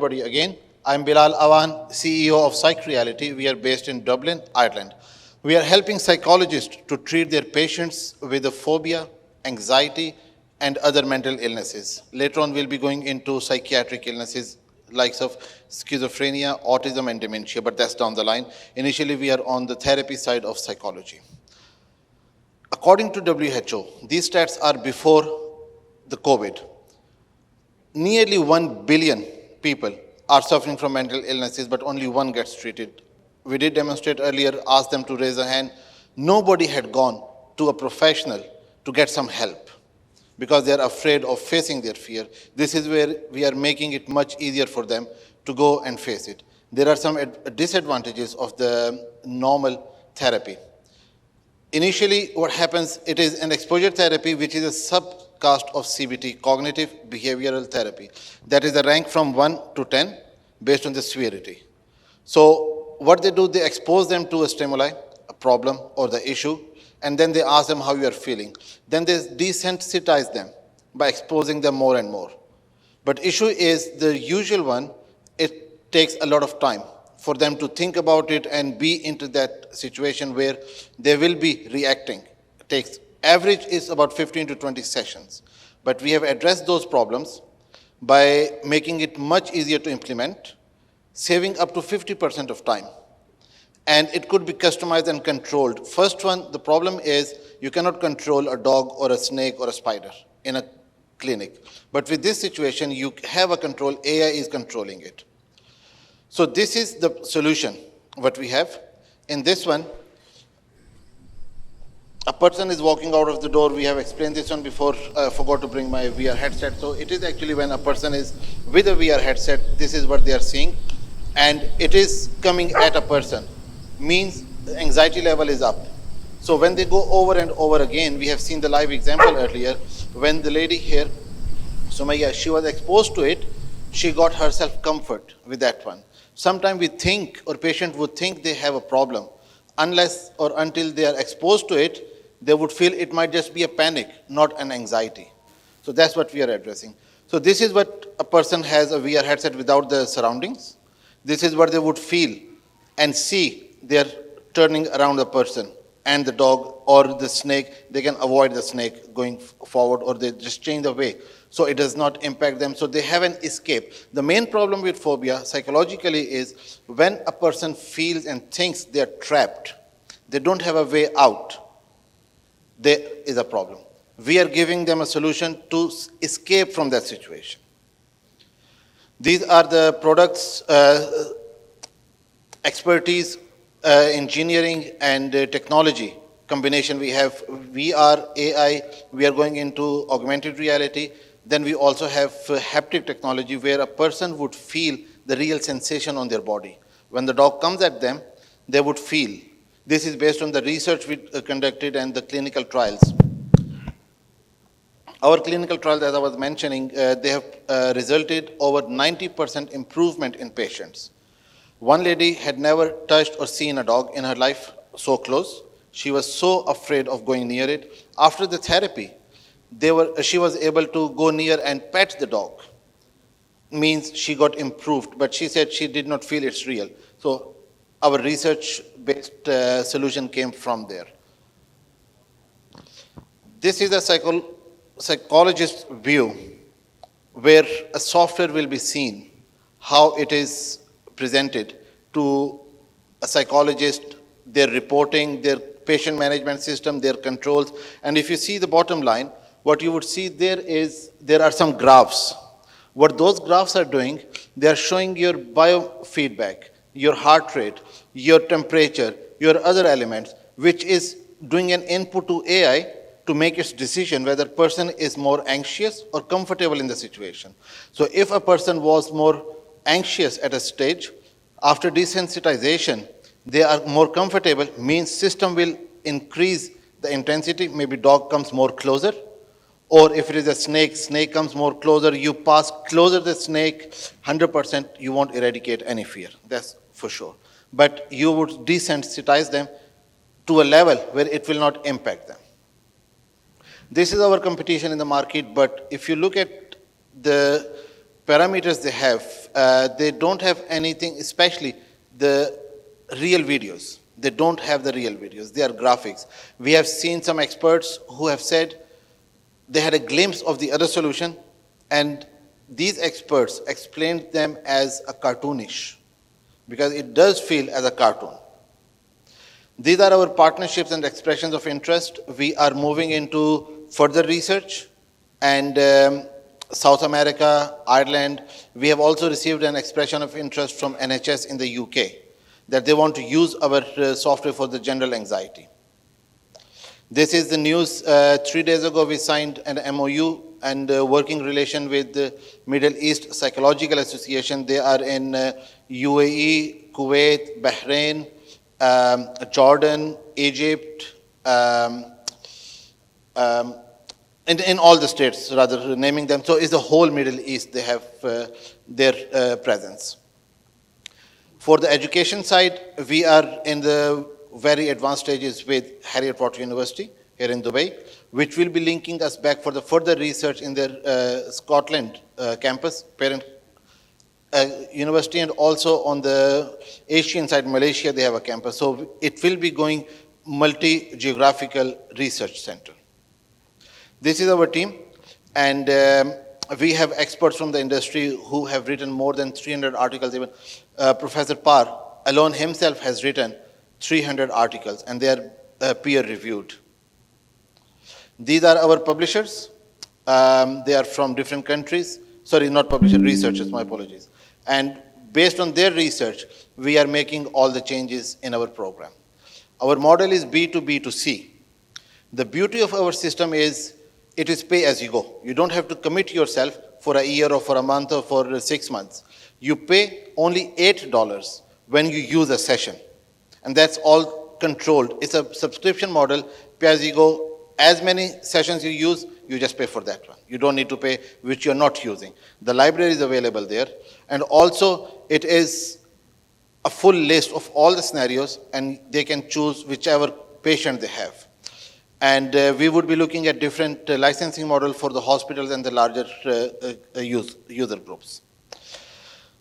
everybody again. I'm Bilal Awan, CEO of Psych Reality. We are based in Dublin, Ireland. We are helping psychologists to treat their patients with a phobia, anxiety, and other mental illnesses. Later on, we'll be going into psychiatric illnesses likes of schizophrenia, autism, and dementia, but that's down the line. Initially, we are on the therapy side of psychology. According to WHO, these stats are before the COVID. Nearly 1 billion people are suffering from mental illnesses, but only one gets treated. We did demonstrate earlier, asked them to raise a hand. Nobody had gone to a professional to get some help because they are afraid of facing their fear. This is where we are making it much easier for them to go and face it. There are some disadvantages of the normal therapy. Initially, what happens, it is an exposure therapy, which is a subcast of CBT, cognitive behavioral therapy. That is the rank from 1 to 10 based on the severity. So what they do, they expose them to a stimuli, a problem or the issue, and then they ask them how you are feeling. Then they desensitize them by exposing them more and more. But issue is the usual one, it takes a lot of time for them to think about it and be into that situation where they will be reacting. It takes, average is about 15 to 20 sessions. But we have addressed those problems by making it much easier to implement, saving up to 50% of time. And it could be customized and controlled. First one, the problem is you cannot control a dog or a snake or a spider in a clinic. But with this situation, you have a control, AI is controlling it. So this is the solution, what we have. In this one, a person is walking out of the door. We have explained this one before. I forgot to bring my VR headset. So it is actually when a person is with a VR headset, this is what they are seeing. And it is coming at a person. Means the anxiety level is up. So when they go over and over again, we have seen the live example earlier, when the lady here, Sumaya, she was exposed to it, she got herself comfort with that one. Sometimes we think, or patient would think they have a problem. Unless or until they are exposed to it, they would feel it might just be a panic, not an anxiety. So that's what we are addressing. So this is what a person has a VR headset without the surroundings. This is what they would feel and see. They are turning around the person and the dog or the snake. They can avoid the snake going forward, or they just change the way. So it does not impact them. So they have an escape. The main problem with phobia psychologically is when a person feels and thinks they are trapped, they don't have a way out, there is a problem. We are giving them a solution to escape from that situation. These are the products, expertise, engineering and technology combination we have. VR, AI, we are going into augmented reality. Then we also have haptic technology where a person would feel the real sensation on their body. When the dog comes at them, they would feel. This is based on the research we conducted and the clinical trials. Our clinical trials, as I was mentioning, they have resulted over 90% improvement in patients. One lady had never touched or seen a dog in her life so close. She was so afraid of going near it. After the therapy, she was able to go near and pet the dog. Means she got improved, but she said she did not feel it's real. So our research-based solution came from there. This is a psychologist's view where a software will be seen, how it is presented to a psychologist, their reporting, their patient management system, their controls. And if you see the bottom line, what you would see there are some graphs. What those graphs are doing, they are showing your biofeedback, your heart rate, your temperature, your other elements, which is doing an input to AI to make its decision whether person is more anxious or comfortable in the situation. So if a person was more anxious at a stage, after desensitization, they are more comfortable, means system will increase the intensity, maybe dog comes more closer, or if it is a snake, snake comes more closer, you pass closer the snake, 100% you won't eradicate any fear, that's for sure. But you would desensitize them to a level where it will not impact them. This is our competition in the market, but if you look at the parameters they have, they don't have anything, especially the real videos. They don't have the real videos. They are graphics. We have seen some experts who have said they had a glimpse of the other solution, and these experts explained them as a cartoonish, because it does feel as a cartoon. These are our partnerships and expressions of interest. We are moving into further research, and South America, Ireland. We have also received an expression of interest from NHS in the UK that they want to use our software for the general anxiety. This is the news. 3 days ago, we signed an MOU and working relation with the Middle East Psychological Association. They are in UAE, Kuwait, Bahrain, Jordan, Egypt, in all the states, rather, naming them. So it's the whole Middle East, they have their presence. For the education side, we are in the very advanced stages with Harrier Potter University here in Dubai, which will be linking us back for the further research in their Scotland campus, parent university, and also on the Asian side, Malaysia, they have a campus. So it will be going multi-geographical research center. This is our team, and we have experts from the industry who have written more than 300 articles. Even Professor Parr alone himself has written 300 articles, and they are peer-reviewed. These are our publishers. They are from different countries. Sorry, not publishers, researchers, my apologies. And based on their research, we are making all the changes in our program. Our model is B2B2C. The beauty of our system is it is pay as you go. You don't have to commit yourself for a year or for a month or for 6 months. You pay only $8 when you use a session. And that's all controlled. It's a subscription model, pay as you go. As many sessions you use, you just pay for that one. You don't need to pay which you're not using. The library is available there. And also, it is a full list of all the scenarios, and they can choose whichever patient they have. And we would be looking at different licensing model for the hospitals and the larger user groups.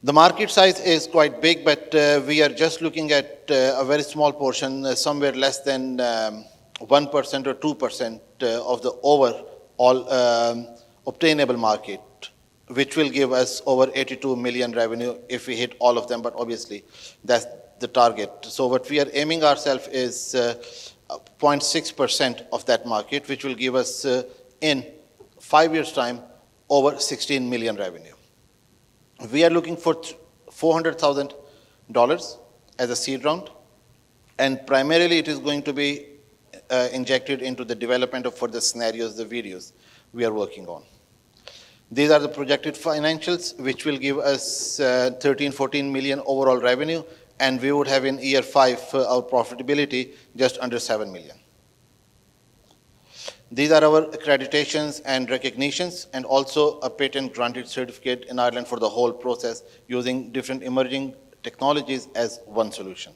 The market size is quite big, but we are just looking at a very small portion, somewhere less than 1% or 2% of the overall obtainable market, which will give us over 82 million revenue if we hit all of them, but obviously that's the target. So what we are aiming ourselves is 0.6% of that market, which will give us in 5 years' time over 16 million revenue. We are looking for $400,000 as a seed round, and primarily it is going to be injected into the development of further scenarios, the videos we are working on. These are the projected financials, which will give us 13-14 million overall revenue, and we would have in year 5 our profitability just under 7 million. These are our accreditations and recognitions, and also a patent granted certificate in Ireland for the whole process using different emerging technologies as one solution.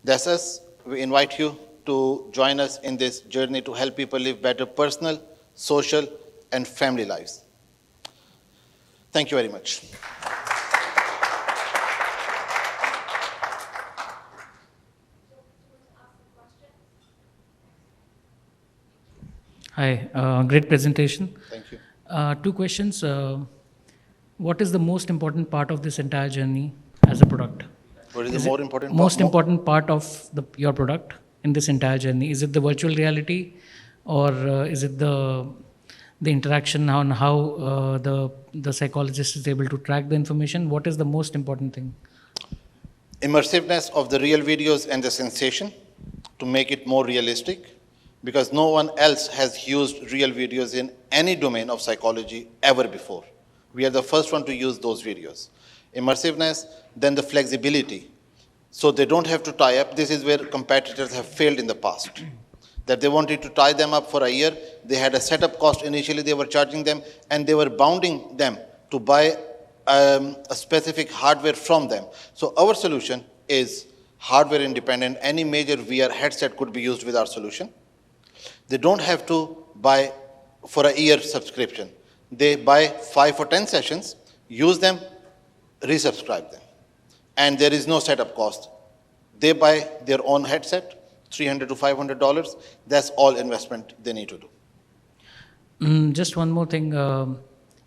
That's us. We invite you to join us in this journey to help people live better personal, social, and family lives. Thank you very much. Hi, great presentation. Thank you. 2 questions. What is the most important part of this entire journey as a product? What is the more important part? Most important part of your product in this entire journey? Is it the virtual reality, or is it the interaction on how the psychologist is able to track the information? What is the most important thing? Immersiveness of the real videos and the sensation to make it more realistic, because no one else has used real videos in any domain of psychology ever before. We are the first one to use those videos. Immersiveness, then the flexibility. So they don't have to tie up. This is where competitors have failed in the past. That they wanted to tie them up for a year. They had a setup cost initially, they were charging them, and they were bounding them to buy a specific hardware from them. So our solution is hardware independent. Any major VR headset could be used with our solution. They don't have to buy for a year subscription. They buy 5 or 10 sessions, use them, resubscribe them. And there is no setup cost. They buy their own headset, $300 to $500. That's all investment they need to do. Just one more thing.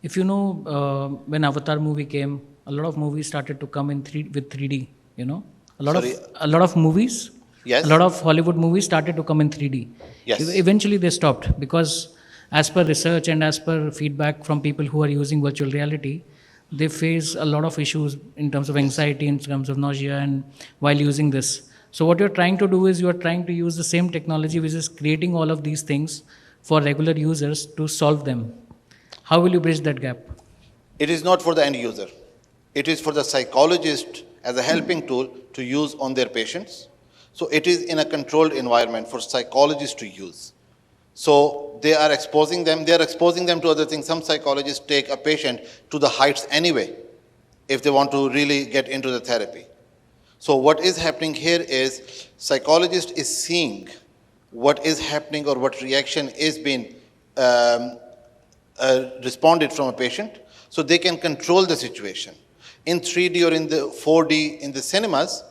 If you know, when Avatar movie came, a lot of movies started to come in with 3D. You know, Sorry? a lot of movies. Yes. A lot of Hollywood movies started to come in 3D. Yes. Eventually, they stopped because, as per research and as per feedback from people who are using virtual reality, they face a lot of issues in terms of anxiety, in terms of nausea, and while using this. So, what you're trying to do is you are trying to use the same technology which is creating all of these things for regular users to solve them. How will you bridge that gap? It is not for the end user. It is for the psychologist as a helping tool to use on their patients. So it is in a controlled environment for psychologists to use. So they are exposing them to other things. Some psychologists take a patient to the heights anyway, if they want to really get into the therapy. So what is happening here is psychologist is seeing what is happening or what reaction is being responded from a patient, so they can control the situation. In 3D or in the 4D in the cinemas,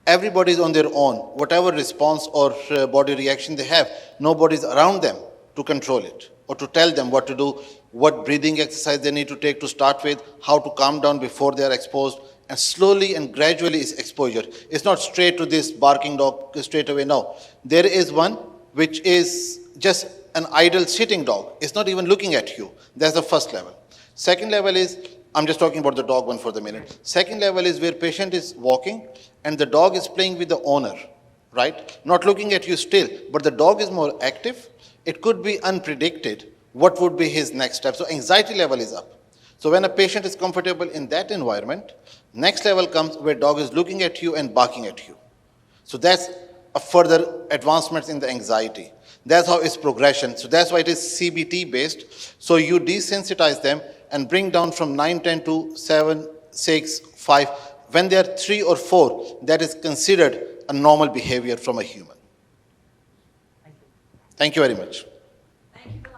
everybody is on their own. Whatever response or body reaction they have, nobody is around them to control it or to tell them what to do, what breathing exercise they need to take to start with, how to calm down before they are exposed, and slowly and gradually is exposure. It's not straight to this barking dog straight away, no. There is one which is just an idle sitting dog. It's not even looking at you. That's the first level. Second level is, I'm just talking about the dog one for the minute. Second level is where patient is walking and the dog is playing with the owner, right? Not looking at you still, but the dog is more active. It could be unpredicted what would be his next step. So anxiety level is up. So when a patient is comfortable in that environment, next level comes where dog is looking at you and barking at you. So that's a further advancements in the anxiety. That's how it's progression. So that's why it is CBT based. So you desensitize them and bring down from 9, 10 to 7, 6, 5. When they are 3 or 4, that is considered a normal behavior from a human. Thank you very much. Thank you.